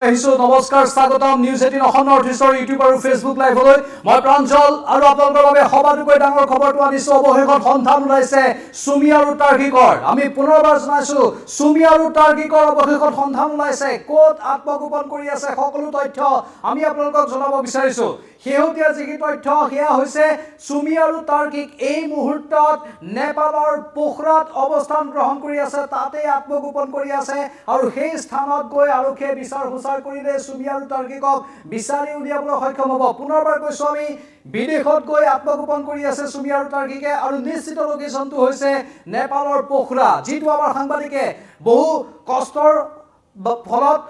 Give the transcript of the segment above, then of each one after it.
নমস্কাৰ স্বাগতম news 18 Assam north ইষ্টৰ ইউটিউব আৰু ফেচবুক লাইভলৈ মই প্ৰাঞ্জল আৰু আপোনালোকৰ বাবে সবাতোকৈ ডাঙৰ খবৰটো আনিছো অৱশেষত সন্ধান ওলাইছে সুমি আৰু তাৰ্কিকৰ আমি পুনৰবাৰ জনাইছো সুমি আৰু তাৰ্কিকৰ অৱশেষত সন্ধান ওলাইছে কোট আত্মগোপন কৰি আছে সকলো তথ্য আমি আপোনালোকক জনাব বিচাৰিছো শেহতীয়া যি তথ্য সেয়া হৈছে সুমি আৰু তাৰ্কিক এই মুহূৰ্তত নেপালৰ পোখৰাত অৱস্থান গ্ৰহণ কৰি আছে তাতে আত্মগোপন কৰি আছে আৰু সেই স্থানত গৈ আৰক্ষীয়ে বিচাৰ কৰিলে সুমি আৰু তাৰ্কিকক বিচাৰি উলিয়াবলৈ সক্ষম হ'ব পুনৰবাৰ কৈছো আমি বিদেশত গৈ আত্মগোপন কৰি আছে সুমি আৰু তাৰ্কিকে আৰু নিশ্চিত লোকেশনটো হৈছে নেপালৰ পোখৰা যিটো আমাৰ সাংবাদিকে বহু কষ্টৰ ফলত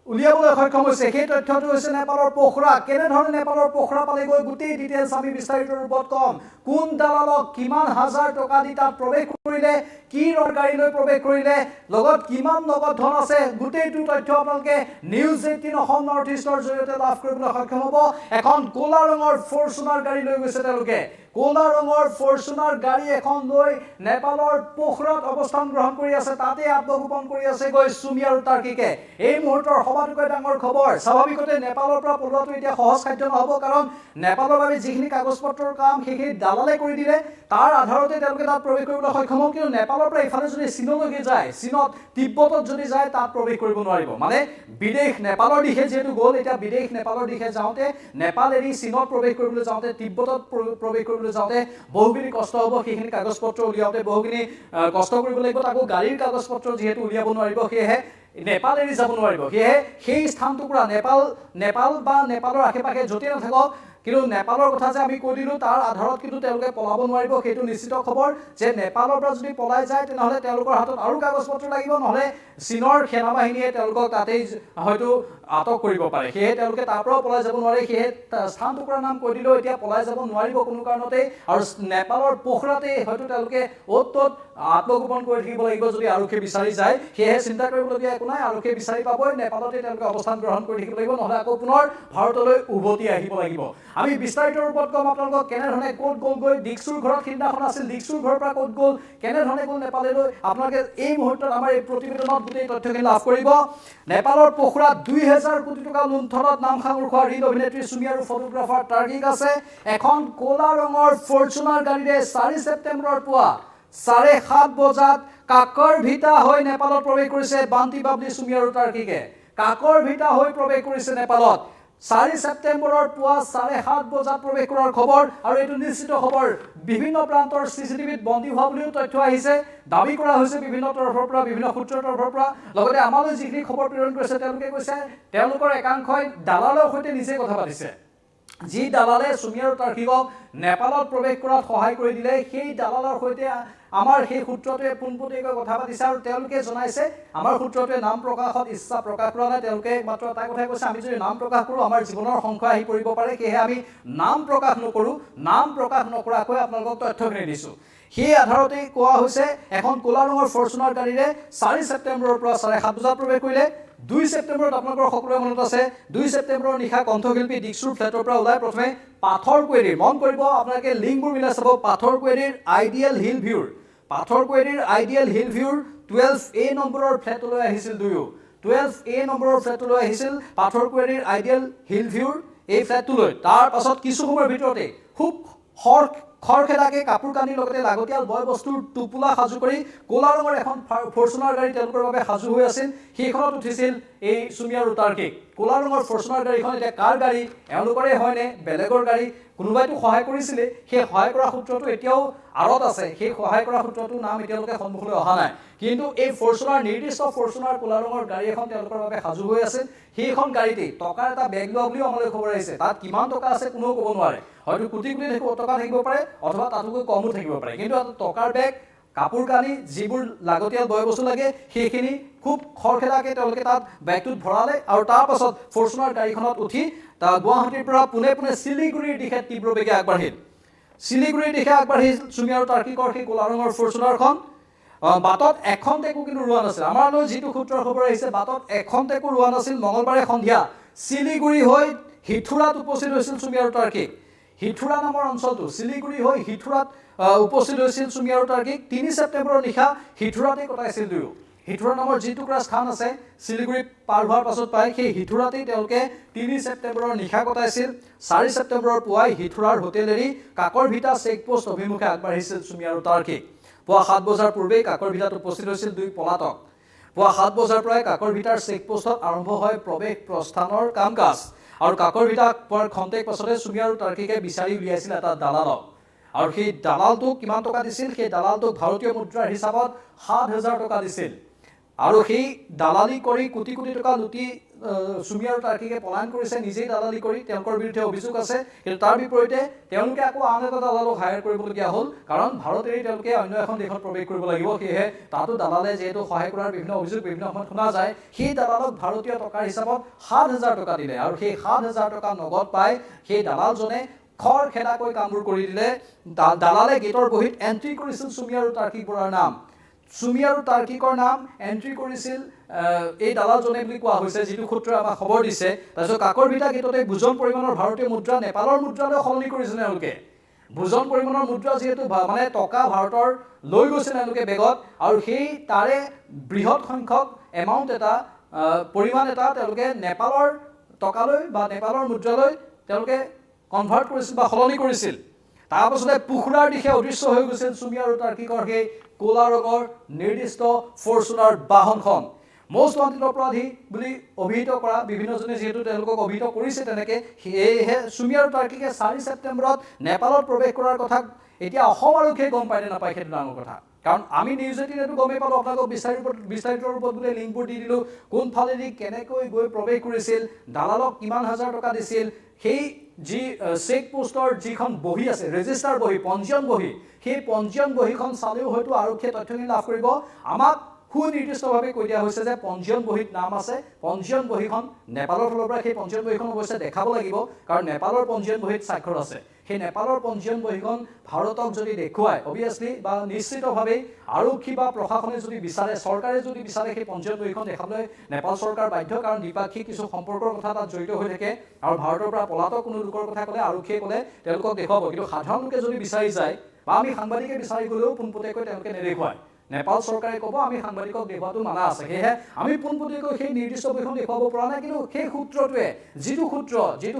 উলিয়াবলৈ সক্ষম হৈছে সেই তথ্যটো হৈছে নেপালৰ পোখৰা কেনে ধৰণে নেপালৰ পোখৰা পালে গৈ গোটেই ডিটেইলছ আমি বিস্তাৰিত ৰূপত কম কোন দালালক কিমান হাজাৰ টকা দি তাত প্ৰৱেশ কৰিলে কি ৰৰ গাড়ী লৈ প্ৰৱেশ কৰিলে লগত কিমান নগদ ধন আছে গোটেইটো তথ্য আপোনালোকে নিউজ 18 অসম নৰ্থ ইষ্টৰ জৰিয়তে লাভ কৰিবলৈ সক্ষম হ'ব এখন কোলা ৰঙৰ ফৰচুনাৰ গাড়ী লৈ গৈছে তেওঁলোকে কোলা ৰঙৰ ফৰচুনাৰ গাড়ী এখন লৈ নেপালৰ পোখৰাত অৱস্থান গ্ৰহণ কৰি আছে তাতে আত্মগোপন কৰি আছে গৈ সুমি আৰু তাৰ্কিকে এই মুহূৰ্তৰ সবাতোকৈ ডাঙৰ খবৰ স্বাভাৱিকতে নেপালৰ পৰা পলোৱাটো এতিয়া সহজ খাদ্য নহ'ব কাৰণ নেপালৰ বাবে যিখিনি কাগজ পত্ৰৰ কাম সেইখিনি দালালে কৰি দিলে তাৰ আধাৰতে তেওঁলোকে তাত প্ৰৱেশ কৰিবলৈ সক্ষম হ'ব কিন্তু নেপালৰ পৰা ইফালে যদি চীনলৈকে যায় চীনত তিব্বতত যদি যায় তাত প্ৰৱেশ কৰিব নোৱাৰিব মানে বিদেশ নেপালৰ দিশে যেহেতু গ'ল এতিয়া বিদেশ নেপালৰ দিশে যাওঁতে নেপাল এৰি চীনত প্ৰৱেশ কৰিবলৈ যাওঁতে তিব্বতত প্ৰৱেশ কৰিবলৈ যাওঁতে বহুখিনি কষ্ট হ'ব সেইখিনি কাগজ পত্ৰ উলিয়াওঁতে বহুখিনি কষ্ট কৰিব লাগিব তাকো গাড়ীৰ কাগজ পত্ৰ যিহেতু উলিয়াব নোৱাৰিব সেয়েহে নেপাল এৰি যাব নোৱাৰিব সেয়েহে সেই স্থানটুকুৰা নেপাল বা নেপালৰ আশে-পাশে য'তে নাথাকক কিন্তু নেপালৰ কথা যে আমি কৈ দিলো তাৰ আধাৰত কিন্তু তেওঁলোকে পলাব নোৱাৰিব সেইটো নিশ্চিত খবৰ যে নেপালৰ পৰা যদি পলাই যায় তেনেহ'লে তেওঁলোকৰ হাতত আৰু কাগজ পত্ৰ লাগিব নহ'লে চীনৰ সেনাবাহিনীয়ে তেওঁলোকক তাতেই হয়তো আটক কৰিব পাৰে সেয়ে তেওঁলোকে তাৰ পৰাও পলাই যাব নোৱাৰে সেয়ে স্থানটুকুৰাৰ নাম কৈ দিলেও এতিয়া পলাই যাব নোৱাৰিব কোনো কাৰণতে আৰু নেপালৰ পোখৰাতে হয়তো তেওঁলোকে অ'ত আত্মগোপন কৰি থাকিব লাগিব যদি আৰক্ষী বিচাৰি যায় সেয়ে চিন্তা কৰিবলগীয়া একো নাই আৰক্ষী বিচাৰি পাবই নেপালতে তেওঁলোকে অৱস্থান গ্ৰহণ কৰি থাকিব লাগিব নহ'লে আকৌ পুনৰ ভাৰতলৈ উভতি আহিব লাগিব আমি বিস্তাৰিত ৰূপত কম আপোনালোকক কেনেধৰণে ক'ত গ'লগৈ ডিক্সুৰ ঘৰত সিদিনাখন আছিল ডিক্সুৰ ঘৰৰ পৰা ক'ত গ'ল কেনেধৰণে গ'ল নেপাললৈ আপোনালোকে এই মুহূৰ্তত আমাৰ এই প্ৰতিবেদনত গোটেই তথ্যখিনি লাভ কৰিব নেপালৰ পোখৰাত 2000 কোটি টকা লুণ্ঠনত নাম সাঙুৰ খোৱা ৰিল অভিনেত্ৰী সুমি আৰু ফটোগ্ৰাফাৰ তাৰ্কিক আছে এখন ক'লা ৰঙৰ ফৰচুনাৰ গাড়ীৰে 4 ছেপ্টেম্বৰৰ পুৱা 7:30 বজাত কাকৰ ভিটা হৈ নেপালত প্ৰৱেশ কৰিছে বান্তি বাবলি সুমি আৰু তাৰ্কিকে কাকৰ ভিটা হৈ প্ৰৱেশ কৰিছে নেপালত 4 ছেপ্টেম্বৰৰ পুৱা 7:30 বজাত প্ৰৱেশ কৰাৰ খবৰ আৰু এইটো নিশ্চিত খবৰ বিভিন্ন প্ৰান্তৰ সিসিটিভিত বন্দী হোৱা বুলিও তথ্য আহিছে দাবী কৰা হৈছে বিভিন্ন তৰফৰ পৰা বিভিন্ন সূত্ৰৰ তৰফৰ পৰা লগতে আমালৈ যিখিনি খবৰ প্ৰেৰণ কৰিছে তেওঁলোকে কৈছে তেওঁলোকৰ একাংশই দালালৰ সৈতে নিজে কথা পাতিছে যি দালালে সুমি আৰু তাৰ্কিকক নেপালত প্ৰৱেশ কৰাত সহায় কৰি দিলে সেই দালালৰ সৈতে আমাৰ সেই সূত্ৰটোৱে পোনপটীয়াকৈ কথা পাতিছে আৰু তেওঁলোকে জনাইছে আমাৰ সূত্ৰটোৱে নাম প্ৰকাশত ইচ্ছা প্ৰকাশ কৰা নাই তেওঁলোকে মাত্ৰ এটা কথাই কৈছে আমি যদি নাম প্ৰকাশ কৰোঁ আমাৰ জীৱনৰ সংশয় আহি পৰিব পাৰে সেয়েহে আমি নাম প্ৰকাশ নকৰোঁ নাম প্ৰকাশ নকৰাকৈ আপোনালোকক তথ্যখিনি দিছোঁ সেই আধাৰতে কোৱা হৈছে এখন ক'লা ৰঙৰ ফৰচুনাৰ গাড়ীৰে 4 ছেপ্টেম্বৰৰ পৰা 7:30 বজাত প্ৰৱেশ কৰিলে 2 ছেপ্টেম্বৰত আপোনালোকৰ সকলোৰে মনত আছে 2 ছেপ্টেম্বৰৰ নিশা কণ্ঠশিল্পী ডিক্সুৰ ফ্লেটৰ পৰা ওলাই প্ৰথমে পাথৰকুৱেৰীৰ মন কৰিব আপোনালোকে লিংকবোৰ মিলাই চাব পাথৰকুৱেৰীৰ আইডিয়েল হিল ভিউৰ 12A নম্বৰৰ ফ্লেটলৈ আহিছিল দুয়ো 12A নম্বৰৰ ফ্লেটলৈ আহিছিল পাথৰকুৱেৰীৰ আইডিয়েল হিল ভিউৰ এই ফ্লেটটোলৈ তাৰ পাছত কিছু সময়ৰ ভিতৰতে খুব খৰখেদাকে কাপোৰ কানি লগতে লাগতিয়াল বয় বস্তুৰ টোপোলা সাজু কৰি ক'লা ৰঙৰ এখন ফৰচুনাৰ গাড়ী তেওঁলোকৰ বাবে সাজু হৈ আছিল সেইখনত উঠিছিল এই সুমি আৰু তাৰ্কিক ক'লা ৰঙৰ ফৰচুনাৰ গাড়ীখন এতিয়া কাৰ গাড়ী এওঁলোকৰে হয়নে বেলেগৰ গাড়ী কোনোবাইতো সহায় কৰিছিলে সেই সহায় কৰা সূত্ৰটো এতিয়াও আৰত আছে সেই সহায় কৰা সূত্ৰটো নাম এতিয়ালৈকে সন্মুখলৈ অহা নাই কিন্তু এই ফৰচুনাৰ নিৰ্দিষ্ট ফৰচুনাৰ ক'লা ৰঙৰ গাড়ী এখন তেওঁলোকৰ বাবে সাজু হৈ আছিল সেইখন গাড়ীতে টকাৰ এটা বেগ লোৱা বুলিও আমালৈ খবৰ আহিছে তাত কিমান টকা আছে কোনেও ক'ব নোৱাৰে হয়তো কোটি টকা থাকিব পাৰে অথবা তাতকৈ কমো থাকিব পাৰে কিন্তু এটা টকাৰ বেগ কাপোৰ কানি যিবোৰ লাগতিয়াল বয় বস্তু লাগে সেইখিনি খুব খৰখেদাকে তেওঁলোকে তাত বেগটোত ভৰালে আৰু তাৰ পাছত ফৰচুনাৰ গাড়ীখনত উঠি গুৱাহাটীৰ পৰা পোনে শিলিগুৰিৰ দিশে তীব্ৰ বেগে আগবাঢ়িল সুমি আৰু তাৰ্কিকৰ সেই ক'লা ৰঙৰ ফৰচুনাৰখন বাটত এখন টেকো কিন্তু ৰোৱা নাছিল আমালৈ যিটো সূত্ৰৰ খবৰ আহিছে বাটত এখন টেকো ৰোৱা নাছিল মঙলবাৰে সন্ধিয়া শিলিগুৰি হৈ হিথুৰাত উপস্থিত হৈছিল সুমি আৰু তাৰ্কিক হিথুৰা নামৰ অঞ্চলটো শিলিগুৰি হৈ হিথুৰাত উপস্থিত হৈছিল সুমি আৰু তাৰ্কিক 3 ছেপ্টেম্বৰৰ নিশা হিথুৰাতে কটাইছিল দুয়ো হিথুৰা নামৰ যিটুকুৰা স্থান আছে শিলিগুৰি পাৰ হোৱাৰ পাছত পায় সেই হিথুৰাতেই তেওঁলোকে ৩ ছেপ্টেম্বৰৰ নিশা কটাইছিল ৪ ছেপ্টেম্বৰৰ পুৱাই হিথুৰাৰ হোটেল এৰি কাকৰভিটা চেকপোষ্ট অভিমুখে আগবাঢ়িছিল চুমি আৰু তাৰ্কিক পুৱা ৭ বজাৰ পূৰ্বেই কাকৰভিটাত উপস্থিত হৈছিল দুই পলাতক পুৱা ৭ বজাৰ পৰাই কাকৰভিটাৰ চেকপোষ্টত আৰম্ভ হয় প্ৰৱেশ প্ৰস্থানৰ কাম-কাজ আৰু কাকৰভিটা পোৱাৰ খন্তেক পাছতে চুমি আৰু তাৰ্কিকে বিচাৰি উলিয়াইছিল এটা দালালক আৰু সেই দালালটোক কিমান টকা দিছিল সেই দালালটোক ভাৰতীয় মুদ্ৰাৰ হিচাপত ৭,০০০ টকা দিছিল আৰু সেই দালালি কৰি কোটি কোটি টকা লুটি চুমি আৰু তাৰ্কিকে পলায়ন কৰিছে নিজেই দালালি কৰি তেওঁলোকৰ বিৰুদ্ধে অভিযোগ আছে কিন্তু তাৰ বিপৰীতে তেওঁলোকে আকৌ আন এটা দালালক হায়াৰ কৰিবলগীয়া হ'ল কাৰণ ভাৰত এৰি তেওঁলোকে অন্য এখন দেশত প্ৰৱেশ কৰিব লাগিব সেয়েহে তাতো দালালে যিহেতু সহায় কৰাৰ বিভিন্ন অভিযোগ বিভিন্ন সময়ত শুনা যায় সেই দালালক ভাৰতীয় টকাৰ হিচাপত ৭,০০০ টকা দিলে আৰু সেই ৭,০০০ টকা নগদ পাই সেই দালালজনে খৰ খেদাকৈ কামবোৰ কৰি দিলে দালালে গেটৰ বহীত এন্ট্ৰি কৰিছিল চুমি আৰু তাৰ্কিক বৰাৰ নাম চুমি আৰু তাৰ্কিকৰ নাম এন্ট্ৰি কৰিছিল এই দালালজনে বুলি কোৱা হৈছে যিটো সূত্ৰই আমাক খবৰ দিছে তাৰপিছত কাকৰভিটা গেটতে বুজন পৰিমাণৰ ভাৰতীয় মুদ্ৰা নেপালৰ মুদ্ৰালৈ সলনি কৰিছিল তেওঁলোকে বুজন পৰিমাণৰ মুদ্ৰা যিহেতু মানে টকা ভাৰতৰ লৈ গৈছিল তেওঁলোকে বেগত আৰু সেই তাৰে বৃহৎ সংখ্যক এমাউণ্ট এটা পৰিমাণ এটা তেওঁলোকে নেপালৰ টকালৈ বা নেপালৰ মুদ্ৰালৈ তেওঁলোকে কনভাৰ্ট কৰিছিল বা সলনি কৰিছিল তাৰ পাছতে পুখুৰাৰ দিশে অদৃশ্য হৈ গৈছিল চুমি আৰু তাৰ্কিকৰ সেই ক'লা ৰঙৰ নিৰ্দিষ্ট ফৰ্চুনাৰ বাহনখন মষ্ট ৱান্টেড অপৰাধী বুলি অভিহিত কৰা বিভিন্নজনে যিহেতু তেওঁলোকক অভিহিত কৰিছে তেনেকে সেয়েহে চুমি আৰু তাৰ্কিকে ৪ ছেপ্টেম্বৰত নেপালত প্ৰৱেশ কৰাৰ কথা এতিয়া অসম আৰক্ষীয়ে গম পায় নে নাপায় সেইটো ডাঙৰ কথা কাৰণ আমি নিউজ ১৮ গমেই পালোঁ আপোনালোকক বিস্তাৰিত ৰূপত গোটেই লিংকবোৰ দি দিলোঁ কোনফালেদি কেনেকৈ গৈ প্ৰৱেশ কৰিছিল দালালক কিমান হাজাৰ টকা দিছিল সেই যি চেক পোষ্টৰ যিখন বহি আছে ৰেজিষ্টাৰ বহি পঞ্জীয়ন বহি সেই পঞ্জীয়ন বহিখন চালেও হয়তো আৰক্ষীয়ে তথ্যখিনি লাভ কৰিব আমাক সুনিৰ্দিষ্টভাৱে কৈ দিয়া হৈছে যে পঞ্জীয়ন বহীত নাম আছে পঞ্জীয়ন বহিখন নেপালৰ ফালৰ পৰা সেই পঞ্জীয়ন বহিখন অৱশ্যে দেখাব লাগিব কাৰণ নেপালৰ পঞ্জীয়ন বহীত স্বাক্ষৰ আছে সেই নেপালৰ পঞ্জীয়ন বহিখন ভাৰতক যদি দেখুৱায় অবভিয়াছলি বা নিশ্চিতভাৱে আৰক্ষী বা প্ৰশাসনে যদি বিচাৰে চৰকাৰে যদি বিচাৰে সেই পঞ্জীয়ন বহিখন দেখাবলৈ নেপাল চৰকাৰ বাধ্য কাৰণ দ্বিপাক্ষিক কিছু সম্পৰ্কৰ কথা তাত জড়িত হৈ থাকে আৰু ভাৰতৰ পৰা পলাতক কোনো লোকৰ কথা ক'লে আৰক্ষীয়ে ক'লে তেওঁলোকক দেখুৱাব কিন্তু সাধাৰণ লোকে যদি বিচাৰি যায় বা আমি সাংবাদিকে বিচাৰি গ'লেও পোনপটীয়াকৈ তেওঁলোকে নেদেখুৱায় নেপাল চৰকাৰে ক'ব আমি সাংবাদিকক দেখুৱাটো মানা আছে সেয়েহে আমি পোনপটীয়াকৈ সেই নিৰ্দিষ্ট বহিখন দেখুৱাব পৰা নাই কিন্তু সেই সূত্ৰটোৱে যিটো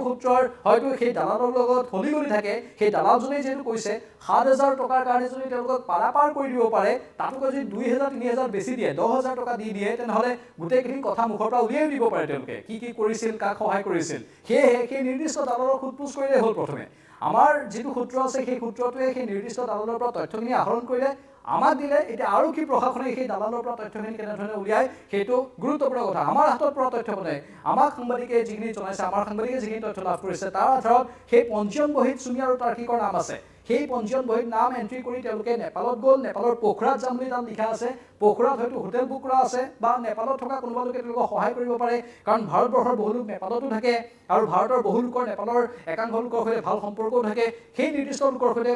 সূত্ৰৰ হয়তো সেই দালালৰ লগত হলিগলি থাকে সেই দালালজনে যিহেতু কৈছে ৭,০০০ টকাৰ কাৰণে যদি তেওঁলোকক পাৰাপাৰ কৰি দিব পাৰে তাতকৈ যদি ২,০০০-৩,০০০ বেছি দিয়ে ১০,০০০ টকা দি দিয়ে তেনেহ'লে গোটেইখিনি কথা মুখৰ পৰা উলিয়াই দিব পাৰে তেওঁলোকে কি কৰিছিল কাক সহায় কৰিছিল সেয়েহে সেই নিৰ্দিষ্ট দালালক সোধপোছ কৰিলে হ'ল প্ৰথমে আমাৰ যিটো সূত্ৰ আছে সেই সূত্ৰটোৱে সেই নিৰ্দিষ্ট দালালৰ পৰা তথ্যখিনি আহৰণ কৰিলে আমাক দিলে এতিয়া আৰক্ষী প্ৰশাসনে সেই দালালৰ পৰা তথ্যখিনি কেনেধৰণে উলিয়াই সেইটো গুৰুত্বপূৰ্ণ কথা আমাৰ হাতত পৰা তথ্য মানে আমাক সাংবাদিকে যিখিনি জনাইছে আমাৰ সাংবাদিকে যিখিনি তথ্য লাভ কৰিছে তাৰ আধাৰত সেই পঞ্জীয়ন বহীত চুমি আৰু তাৰ্কিকৰ নাম আছে সেই পঞ্জীয়ন বহীত নাম এন্ট্ৰি কৰি তেওঁলোকে নেপালত গ'ল নেপালৰ পোখৰাত যাম বুলি তাত লিখা আছে পোখৰাত হয়তো হোটেল বুক কৰা আছে বা নেপালত থকা কোনোবা লোকে তেওঁলোকক সহায় কৰিব পাৰে কাৰণ ভাৰতবৰ্ষৰ বহু লোক নেপালতো থাকে আৰু ভাৰতৰ বহু লোকৰ নেপালৰ একাংশ লোকৰ সৈতে ভাল সম্পৰ্কও থাকে সেই নিৰ্দিষ্ট লোকৰ সৈতে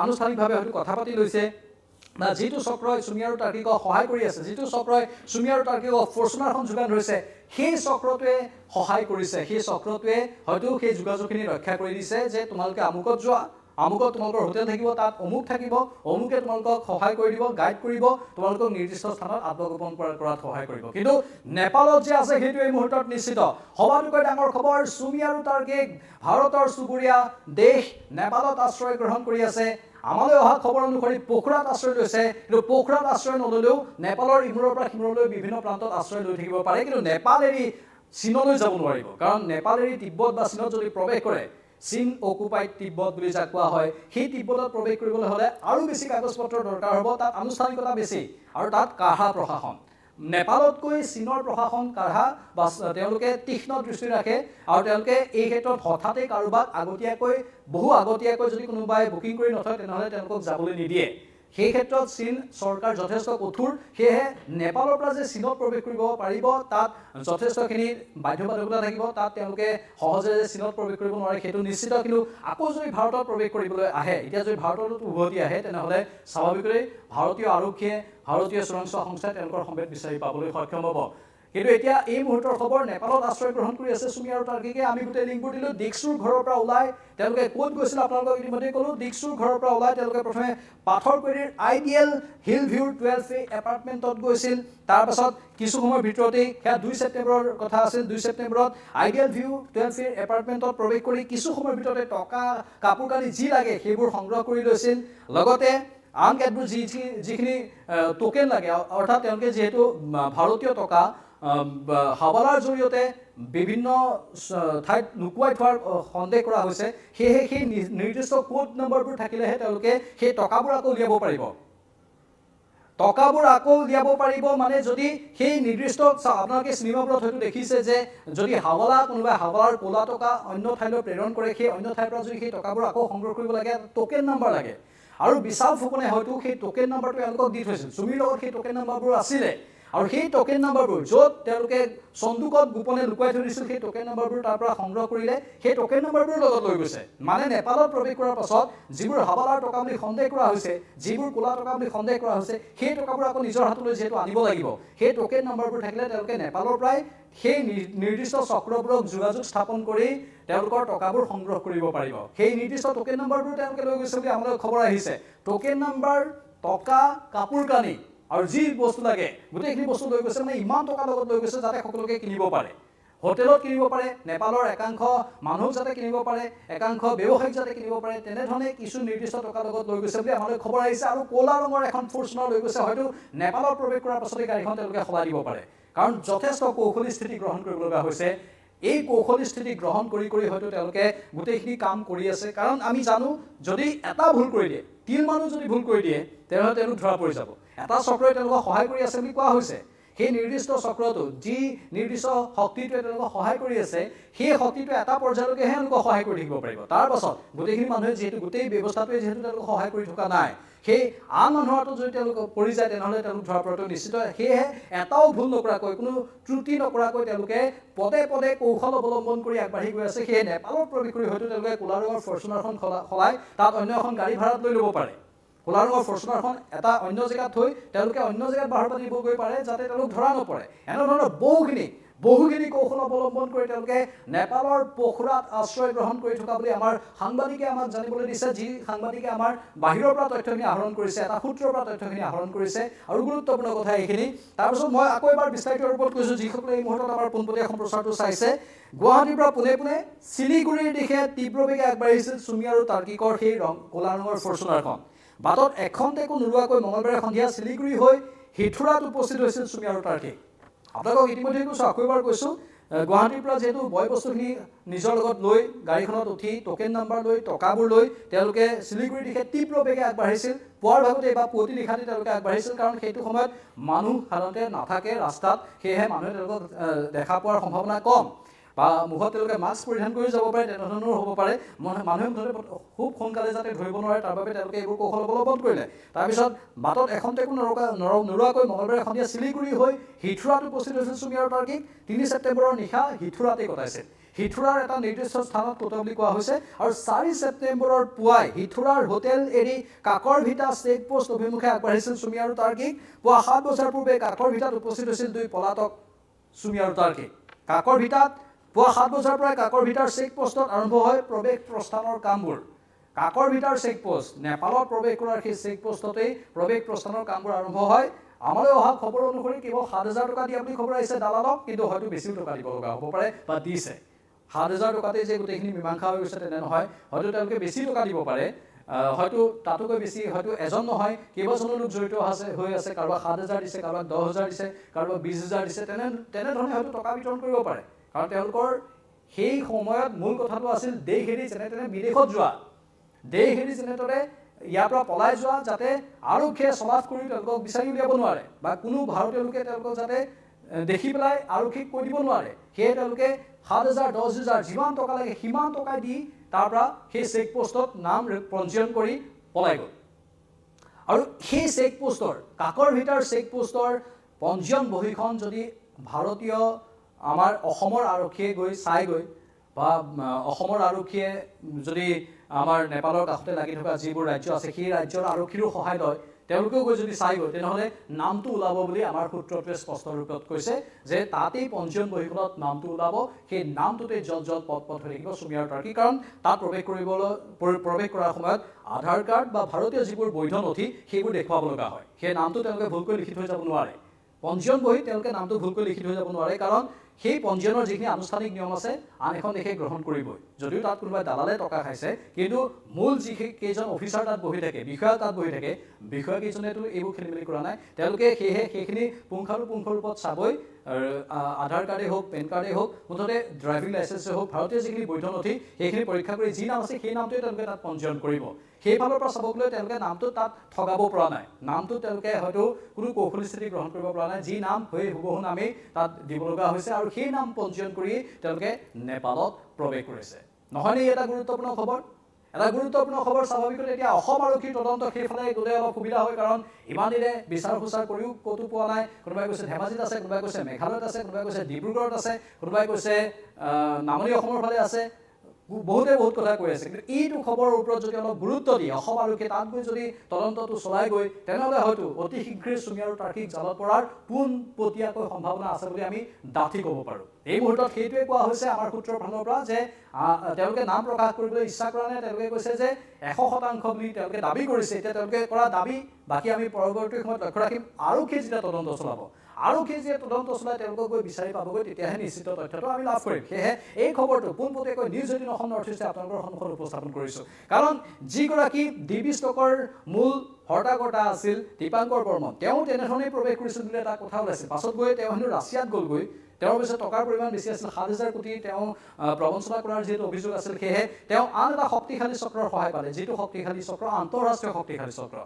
আনুষ্ঠানিকভাৱে হয়তো কথা পাতি লৈছে বা যিটো চক্ৰই চুমি আৰু তাৰ্কিকক সহায় কৰি আছে যিটো চক্ৰই চুমি আৰু তাৰ্কিকক ফৰ্চুনাৰখন যোগান ধৰিছে সেই চক্ৰটোৱে সহায় কৰিছে সেই চক্ৰটোৱে হয়তো সেই যোগাযোগখিনি ৰক্ষা কৰি দিছে যে তোমালোকে আমুকত যোৱা আমুকত তোমালোকৰ হোটেল থাকিব তাত অমুক থাকিব অমুকে তোমালোকক সহায় কৰি দিব গাইড কৰিব তোমালোকক নিৰ্দিষ্ট স্থানত আত্মগোপন কৰাত সহায় কৰিব কিন্তু নেপালত যে আছে সেইটো এই মুহূৰ্তত নিশ্চিত সবাতোকৈ ডাঙৰ খবৰ চুমি আৰু তাৰ্কিক ভাৰতৰ চুবুৰীয়া দেশ নেপালত আশ্ৰয় গ্ৰহণ কৰি আছে আমালৈ অহা খবৰ অনুসৰি পোখৰাত আশ্ৰয় লৈছে কিন্তু পোখৰাত আশ্ৰয় নললেও নেপালৰ ইমূৰৰ পৰা সিমূৰলৈ বিভিন্ন প্ৰান্তত আশ্ৰয় লৈ থাকিব পাৰে কিন্তু নেপাল এৰি চীনলৈ যাব নোৱাৰিব কাৰণ নেপাল এৰি তিব্বত বা চীনত যদি প্ৰৱেশ কৰে চীন অকুপাইড তিব্বত বুলি যাক কোৱা হয় সেই তিব্বতত প্ৰৱেশ কৰিবলৈ হ'লে আৰু বেছি কাগজ পত্ৰৰ দৰকাৰ হ'ব তাত আনুষ্ঠানিকতা বেছি আৰু তাত কাঢ়া প্ৰশাসন নেপালতকৈ চীনৰ প্ৰশাসন কাঢ়া বা তেওঁলোকে তীক্ষ্ণ দৃষ্টি ৰাখে আৰু তেওঁলোকে এই ক্ষেত্ৰত হঠাতে কাৰোবাক বহু আগতীয়াকৈ যদি কোনোবাই বুকিং কৰি নথয় তেনেহ'লে তেওঁলোকক যাবলৈ নিদিয়ে সেই ক্ষেত্ৰত চীন চৰকাৰ যথেষ্ট কঠোৰ সেয়েহে নেপালৰ পৰা যে চীনত প্ৰৱেশ কৰিব পাৰিব তাত যথেষ্টখিনি বাধ্যবাধকতা থাকিব তাত তেওঁলোকে সহজে যে চীনত প্ৰৱেশ কৰিব নোৱাৰে সেইটো নিশ্চিত কিন্তু আকৌ যদি ভাৰতত প্ৰৱেশ কৰিবলৈ আহে এতিয়া যদি ভাৰতত উভতি আহে তেনেহ'লে স্বাভাৱিকতে ভাৰতীয় আৰক্ষীয়ে ভাৰতীয় চোৰাংচোৱা সংস্থাই তেওঁলোকৰ সম্ভেদ বিচাৰি পাবলৈ সক্ষম হ'ব কিন্তু এতিয়া এই মুহূৰ্তৰ খবৰ নেপালত আশ্ৰয় গ্ৰহণ কৰি আছে সুমি আৰু তাৰ্কিকে আমি গোটেই লিংকবোৰ দিলোঁ দিকচুৰ ঘৰৰ পৰা ওলাই তেওঁলোকে ক'ত গৈছিল আপোনালোকক ইতিমধ্যে ক'লোঁ দিকচুৰ ঘৰৰ পৰা ওলাই তেওঁলোকে প্ৰথমে পাথৰকুৰিৰ আইডিয়েল হিল ভিউৰ 12A এপাৰ্টমেণ্টত গৈছিল তাৰপাছত কিছু সময়ৰ ভিতৰতেই সেয়া 2 ছেপ্টেম্বৰৰ কথা আছিল 2 ছেপ্টেম্বৰত আইডিয়েল ভিউ 12A এপাৰ্টমেণ্টত প্ৰৱেশ কৰি কিছু সময়ৰ ভিতৰতে টকা কাপোৰ কানি যি লাগে সেইবোৰ সংগ্ৰহ কৰি লৈছিল লগতে আন কেতবোৰ যিখিনি টোকেন লাগে অৰ্থাৎ তেওঁলোকে যিহেতু ভাৰতীয় টকা হাৱালাৰ জৰিয়তে বিভিন্ন ঠাইত লুকুৱাই থোৱাৰ সন্দেহ কৰা হৈছে সেয়েহে সেই নিৰ্দিষ্ট কোড নম্বৰবোৰ থাকিলেহে তেওঁলোকে সেই টকাবোৰ আকৌ উলিয়াব পাৰিব টকাবোৰ আকৌ উলিয়াব পাৰিব মানে যদি সেই নিৰ্দিষ্ট আপোনালোকে চিনেমাবোৰত হয়তো দেখিছে যে যদি কোনোবাই হাৱালাৰ ক'লা টকা অন্য ঠাইলৈ প্ৰেৰণ কৰে সেই অন্য ঠাইৰ পৰা যদি সেই টকাবোৰ আকৌ সংগ্ৰহ কৰিব লাগে টোকেন নম্বৰ লাগে আৰু বিশাল ফুকনে হয়তো সেই টোকেন নম্বৰটো তেওঁলোকক দি থৈছিল চুমিৰ লগত সেই টোকেন নম্বৰবোৰ আছিলে আৰু সেই টোকেন নম্বৰবোৰ য'ত তেওঁলোকে সন্দুকত গোপনে লুকুৱাই থৈ দিছিল সেই টোকেন নম্বৰবোৰ তাৰ পৰা সংগ্ৰহ কৰিলে সেই টোকেন নম্বৰবোৰ লগত লৈ গৈছে মানে নেপালত প্ৰৱেশ কৰাৰ পাছত যিবোৰ হাৱালাৰ টকা বুলি সন্দেহ কৰা হৈছে যিবোৰ ক'লা টকা বুলি সন্দেহ কৰা হৈছে সেই টকাবোৰ আকৌ নিজৰ হাতলৈ যিহেতু আনিব লাগিব সেই টোকেন নম্বৰবোৰ থাকিলে তেওঁলোকে নেপালৰ পৰাই সেই নিৰ্দিষ্ট চক্ৰবোৰক যোগাযোগ স্থাপন কৰি তেওঁলোকৰ টকাবোৰ সংগ্ৰহ কৰিব পাৰিব সেই নিৰ্দিষ্ট টোকেন নম্বৰবোৰ তেওঁলোকে লৈ গৈছে বুলি আমালৈ খবৰ আহিছে টোকেন নম্বৰ টকা কাপোৰ কানি আৰু যি বস্তু লাগে গোটেইখিনি বস্তু লৈ গৈছে মানে ইমান টকা লগত লৈ গৈছে যাতে সকলোকে কিনিব পাৰে হোটেলত কিনিব পাৰে নেপালৰ একাংশ মানুহ যাতে কিনিব পাৰে একাংশ ব্যৱসায়িক যাতে কিনিব পাৰে তেনেধৰণে কিছু নিৰ্দিষ্ট টকা লগত লৈ গৈছে বুলি আমালৈ খবৰ আহিছে আৰু ক'লা ৰঙৰ এখন ফৰ্চুনাৰ লৈ গৈছে হয়তো নেপালত প্ৰৱেশ কৰাৰ পাছতে গাড়ীখন তেওঁলোকে সলাই দিব পাৰে কাৰণ যথেষ্ট কৌশলী স্থিতি গ্ৰহণ কৰিব লগা হৈছে এই কৌশলী স্থিতি গ্ৰহণ কৰি হয়তো তেওঁলোকে গোটেইখিনি কাম কৰি আছে কাৰণ আমি জানো যদি এটা ভুল কৰি দিয়ে তিল মানুহ যদি ভুল কৰি দিয়ে তেনেহ'লে তেওঁলোক ধৰা পৰি যাব এটা চক্ৰই তেওঁলোকক সহায় কৰি আছে বুলি কোৱা হৈছে সেই নিৰ্দিষ্ট চক্ৰটো যি নিৰ্দিষ্ট শক্তিটোৱে তেওঁলোকক সহায় কৰি আছে সেই শক্তিটো এটা পৰ্যায়লৈকেহে তেওঁলোকক সহায় কৰি থাকিব পাৰিব তাৰ পাছত গোটেইখিনি মানুহে যিহেতু গোটেই ব্যৱস্থাটোৱে যিহেতু তেওঁলোকক সহায় কৰি থকা নাই সেই আন মানুহৰ হাতত যদি তেওঁলোক পৰি যায় তেনেহ'লে তেওঁলোক ধৰা পৰাটো নিশ্চিত সেয়েহে এটাও ভুল নকৰাকৈ কোনো ত্ৰুটি নকৰাকৈ তেওঁলোকে পদে পদে কৌশল অৱলম্বন কৰি আগবাঢ়ি গৈ আছে সেয়ে নেপালত প্ৰৱেশ কৰি হয়তো তেওঁলোকে ক'লা ৰঙৰ ফৰ্চুনাৰখন সলাই তাত অন্য এখন গাড়ী ভাড়াত লৈ ল'ব পাৰে ক'লা ৰঙৰ ফৰ্চুনাৰখন এটা অন্য জেগাত থৈ তেওঁলোকে অন্য জেগাত বাহৰ পাতি নিবগৈ পাৰে যাতে তেওঁলোক ধৰা নপৰে এনেধৰণৰ বহুখিনি কৌশল অৱলম্বন কৰি তেওঁলোকে নেপালৰ পোখৰাত আশ্ৰয় গ্ৰহণ কৰি থকা বুলি আমাৰ সাংবাদিকে আমাক জানিবলৈ দিছে যি সাংবাদিকে আমাৰ বাহিৰৰ পৰা তথ্যখিনি আহৰণ কৰিছে এটা সূত্ৰৰ পৰা তথ্যখিনি আহৰণ কৰিছে আৰু গুৰুত্বপূৰ্ণ কথা এইখিনি তাৰপিছত মই আকৌ এবাৰ বিস্তাৰিত ৰূপত কৈছোঁ যিসকলে এই মুহূৰ্তত আমাৰ পোনপটীয়া সম্প্ৰচাৰটো চাইছে গুৱাহাটীৰ পৰা পোনে শিলিগুৰিৰ দিশে তীব্ৰবেগে আগবাঢ়িছিল চুমি আৰু তাৰ্কিকৰ সেই ক'লা ৰঙৰ ফৰ্চুনাৰখন বাটত এখন্তেকো নোলোৱাকৈ মঙলবাৰে সন্ধিয়া শিলিগুৰি হৈ হিথুৰাত উপস্থিত হৈছিল চুমি আৰু তাৰ্কিক আপোনালোকক ইতিমধ্যে কৈছোঁ আকৌ এবাৰ কৈছোঁ গুৱাহাটীৰ পৰা যিহেতু বয় বস্তুখিনি নিজৰ লগত লৈ গাড়ীখনত উঠি টোকেন নম্বৰ লৈ টকাবোৰ লৈ তেওঁলোকে শিলিগুৰিৰ দিশে তীব্ৰবেগে আগবাঢ়িছিল পুৱাৰ ভাগতে বা পুৱতি নিশাতে তেওঁলোকে আগবাঢ়িছিল কাৰণ সেইটো সময়ত মানুহ সাধাৰণতে নাথাকে ৰাস্তাত সেয়েহে মানুহে তেওঁলোকক দেখা পোৱাৰ সম্ভাৱনা কম বা মুখত তেওঁলোকে মাস্ক পৰিধান কৰি যাব পাৰে তেনেধৰণৰো হ'ব পাৰে মানুহে মুঠতে খুব সোনকালে যাতে ধৰিব নোৱাৰে তাৰ বাবে তেওঁলোকে এইবোৰ কৌশল অৱলম্বন কৰিলে তাৰপিছত বাটত এখন্তেকো নোৰোৱাকৈ মঙলবাৰে সন্ধিয়া শিলিগুৰি হৈ হিথুৰাত উপস্থিত হৈছিল চুমি আৰু তাৰ্কিক 3 ছেপ্টেম্বৰৰ নিশা হিথুৰাতেই কটাইছিল হিথুৰাৰ এটা নিৰ্দিষ্ট স্থানত কটোৱা বুলি কোৱা হৈছে আৰু 4 ছেপ্টেম্বৰৰ পুৱাই হিথুৰাৰ হোটেল এৰি কাকৰভিটা চেক পোষ্ট অভিমুখে আগবাঢ়িছিল চুমি আৰু তাৰ্কিক পুৱা 7 বজাৰ পূৰ্বে কাকৰভিটাত উপস্থিত হৈছিল দুই পলাতক চুমি আৰু তাৰ্কিক কাকৰভিটাত পুৱা 7 বজাৰ পৰাই কাকৰভিটাৰ চেক পোষ্টত আৰম্ভ হয় প্ৰৱেশ প্ৰস্থানৰ কামবোৰ কাকৰভিটাৰ চেক পোষ্ট নেপালত প্ৰৱেশ কৰাৰ সেই চেক পোষ্টতেই প্ৰৱেশ প্ৰস্থানৰ কামবোৰ আৰম্ভ হয় আমালৈ অহা খবৰ অনুসৰি কেৱল 7,000 টকা দিয়া বুলি খবৰ আহিছে দালালক কিন্তু হয়তো বেছিও টকা দিব লগা হ'ব পাৰে বা দিছে 7,000 টকাতে যে গোটেইখিনি মীমাংসা হৈ গৈছে তেনে নহয় হয়তো তেওঁলোকে বেছি টকা দিব পাৰে হয়তো তাতোকৈ বেছি হয়তো এজন নহয় কেইবাজনো লোক জড়িত হৈ আছে কাৰোবাক 7,000 দিছে কাৰোবাক 10,000 দিছে কাৰোবাক 20,000 দিছে তেনেধৰণে হয়তো টকা বিতৰণ কৰিব পাৰে কাৰণ তেওঁলোকৰ সেই সময়ত মূল কথাটো আছিল দেশ এৰি যেনে তেনে বিদেশত যোৱা দেশ এৰি যেনে তেনে ইয়াৰ পৰা পলাই যোৱা যাতে আৰক্ষীয়ে চলাথ কৰি তেওঁলোকক বিচাৰি উলিয়াব নোৱাৰে বা কোনো ভাৰতীয় লোকে তেওঁলোকক যাতে দেখি পেলাই আৰক্ষীক কৈ দিব নোৱাৰে সেয়ে তেওঁলোকে 7,000 10,000 যিমান টকা লাগে সিমান টকা দি তাৰ পৰা সেই চেক পোষ্টত নাম পঞ্জীয়ন কৰি পলাই গ'ল আৰু সেই চেক পোষ্টৰ কাকৰভিটাৰ চেক পোষ্টৰ পঞ্জীয়ন বহীখন যদি ভাৰতীয় আমাৰ অসমৰ আৰক্ষীয়ে গৈ চাইগৈ বা অসমৰ আৰক্ষীয়ে যদি আমাৰ নেপালৰ কাষতে লাগি থকা যিবোৰ ৰাজ্য আছে সেই ৰাজ্যৰ আৰক্ষীৰো সহায় লয় তেওঁলোকেও গৈ যদি চাই গৈ তেনেহ'লে নামটো ওলাব বুলি আমাৰ সূত্ৰটোৱে স্পষ্ট ৰূপত কৈছে যে তাতেই পঞ্জীয়ন বহীখনত নামটো ওলাব সেই নামটোতে জল পথ হৈ থাকিব চুমি আৰু টাৰ্কি কাৰণ তাত প্ৰৱেশ কৰাৰ সময়ত আধাৰ কাৰ্ড বা ভাৰতীয় যিবোৰ বৈধ নথি সেইবোৰ দেখুৱাব লগা হয় সেই নামটো তেওঁলোকে ভুলকৈ লিখি থৈ যাব নোৱাৰে পঞ্জীয়ন বহীত তেওঁলোকে নামটো ভুলকৈ লিখি থৈ যাব নোৱাৰে কাৰণ সেই পঞ্জীয়নৰ যিখিনি আনুষ্ঠানিক নিয়ম আছে আন এখন দেশে গ্ৰহণ কৰিবই যদিও তাত কোনোবাই দালালে টকা খাইছে কিন্তু মূল যিকেইজন অফিচাৰ তাত বহি থাকে বিষয়া তাত বহি থাকে বিষয়াকেইজনেতো এইবোৰ খেলিমেলি কৰা নাই তেওঁলোকে সেয়েহে সেইখিনি পুংখানুপুংখ ৰূপত চাবই আধাৰ কাৰ্ডেই হওক পেন কাৰ্ডেই হওক মুঠতে ড্ৰাইভিং লাইচেন্সেই হওক ভাৰতীয় যিখিনি বৈধ নথি সেইখিনি পৰীক্ষা কৰি যি নাম আছে সেই নামটোৱে তেওঁলোকে তাত পঞ্জীয়ন কৰিব সেইফালৰ পৰা চাব গ'লে তেওঁলোকে নামটো তাত ঠগাব পৰা নাই নামটো তেওঁলোকে হয়তো কোনো কৌশলী স্থিতি গ্ৰহণ কৰিব পৰা নাই যি নাম হৈ হুবহু নামেই তাত দিব লগা হৈছে আৰু সেই নাম পঞ্জীয়ন কৰি তেওঁলোকে নেপালত প্ৰৱেশ কৰিছে নহয়নে এটা গুৰুত্বপূৰ্ণ খবৰ এটা গুৰুত্বপূৰ্ণ খবৰ স্বাভাৱিকতে এতিয়া অসম আৰক্ষীৰ তদন্ত সেইফালে গ'লে অলপ সুবিধা হয় কাৰণ ইমান দিনে বিচাৰ খোচাৰ কৰিও ক'তো পোৱা নাই কোনোবাই কৈছে ধেমাজিত আছে কোনোবাই কৈছে মেঘালয়ত আছে কোনোবাই কৈছে ডিব্ৰুগড়ত আছে কোনোবাই কৈছে নামনি অসমৰ ফালে আছে বহুতে বহুত কথা কৈ আছে কিন্তু এইটো খবৰৰ ওপৰত যদি অলপ গুৰুত্ব দিয়ে অসম আৰক্ষীয়ে তাত গৈ যদি তদন্তটো চলাই গৈ তেনেহ'লে হয়তো অতি শীঘ্ৰে চুমি আৰু টাৰ্কিক জালত পৰাৰ পোনপটীয়াকৈ সম্ভাৱনা আছে বুলি আমি ডাঠি ক'ব পাৰোঁ এই মুহূৰ্তত সেইটোৱে কোৱা হৈছে আমাৰ সূত্ৰৰ ফালৰ পৰা যে তেওঁলোকে নাম প্ৰকাশ কৰিবলৈ ইচ্ছা কৰা নাই তেওঁলোকে কৈছে যে 100% বুলি তেওঁলোকে দাবী কৰিছে এতিয়া তেওঁলোকে কৰা দাবী বাকী আমি পৰৱৰ্তী সময়ত লক্ষ্য ৰাখিম আৰক্ষীয়ে যেতিয়া তদন্ত চলাব আৰক্ষীয়ে যেতিয়া তদন্ত চলাই তেওঁলোকক গৈ বিচাৰি পাবগৈ তেতিয়াহে নিশ্চিত তথ্যটো আমি লাভ কৰিম সেয়েহে এই খবৰটো পোনপটীয়াকৈ নিউজ 18 অসম নৰ্থ ইষ্টে আপোনালোকৰ সন্মুখত উপস্থাপন কৰিছোঁ কাৰণ যিগৰাকী ডিবি ষ্টকৰ মূল হৰ্তাকৰ্তা আছিল দীপাংকৰ বৰ্মন তেওঁ তেনেধৰণেই প্ৰৱেশ কৰিছিল বুলি এটা কথা ওলাইছিল পাছত গৈ তেওঁ হেনো ৰাছিয়াত গ'লগৈ তেওঁৰ পিছত টকাৰ পৰিমাণ বেছি আছিল 7,000 কোটি তেওঁ প্ৰবঞ্চনা কৰাৰ যিহেতু অভিযোগ আছিল সেয়েহে তেওঁ আন এটা শক্তিশালী চক্ৰৰ সহায় পালে যিটো শক্তিশালী চক্ৰ আন্তঃৰাষ্ট্ৰীয় শক্তিশালী চক্ৰ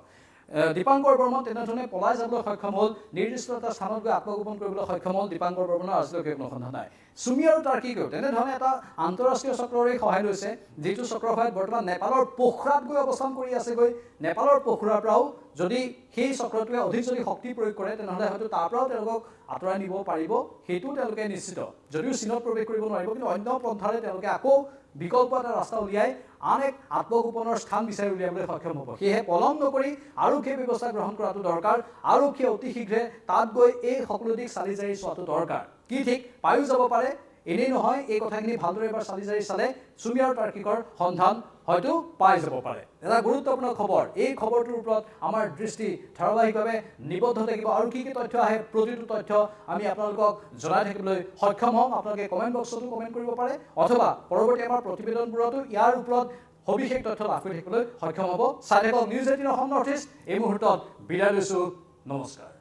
দীপাংকৰ বৰ্মন তেনেধৰণে পলাই যাবলৈ সক্ষম হ'ল নিৰ্দিষ্ট এটা স্থানত গৈ আত্মগোপন কৰিবলৈ সক্ষম হ'ল দীপাংকৰ বৰ্মনৰ আজিলৈকে কোনো সন্ধান নাই চুমি আৰু টাৰ্কিকেও তেনেধৰণে এটা আন্তঃৰাষ্ট্ৰীয় চক্ৰৰে সহায় লৈছে যিটো চক্ৰৰ সহায়ত বৰ্তমান নেপালৰ পোখৰাত গৈ অৱস্থান কৰি আছেগৈ নেপালৰ পোখৰাৰ পৰাও যদি সেই চক্ৰটোৱে অধিক যদি শক্তি প্ৰয়োগ কৰে তেনেহ'লে হয়তো তাৰ পৰাও তেওঁলোকক আঁতৰাই নিব পাৰিব সেইটোও তেওঁলোকে নিশ্চিত যদিও চীনত প্ৰৱেশ কৰিব নোৱাৰিব কিন্তু অন্য পন্থাৰে তেওঁলোকে আকৌ বিকল্প এটা ৰাস্তা উলিয়াই আন এক আত্মগোপনৰ স্থান বিচাৰি উলিয়াবলৈ সক্ষম হ'ব সেয়েহে পলম নকৰি আৰক্ষীয়ে ব্যৱস্থা গ্ৰহণ কৰাটো দৰকাৰ আৰক্ষীয়ে অতি শীঘ্ৰে তাত গৈ এই সকলো দিশ চালি জাৰি চোৱাটো দৰকাৰ কি ঠিক পায়ো যাব পাৰে এনেই নহয় এই কথাখিনি ভালদৰে এবাৰ চালি জাৰি চালে চুমি আৰু টাৰ্কিকৰ সন্ধান হয়তো পাই যাব পাৰে এটা গুৰুত্বপূৰ্ণ খবৰ এই খবৰটোৰ ওপৰত আমাৰ দৃষ্টি ধাৰাবাহিকভাৱে নিবদ্ধ থাকিব আৰু কি কি তথ্য আহে প্ৰতিটো তথ্য আমি আপোনালোকক জনাই থাকিবলৈ সক্ষম হ'ম আপোনালোকে কমেণ্ট বক্সতো কমেণ্ট কৰিব পাৰে অথবা পৰৱৰ্তী আমাৰ প্ৰতিবেদনবোৰতো ইয়াৰ ওপৰত সবিশেষ তথ্য লাভ কৰি থাকিবলৈ সক্ষম হ'ব চাই থাকক নিউজ 18 অসম নৰ্থ ইষ্ট এই মুহূৰ্তত বিদায় লৈছোঁ নমস্কাৰ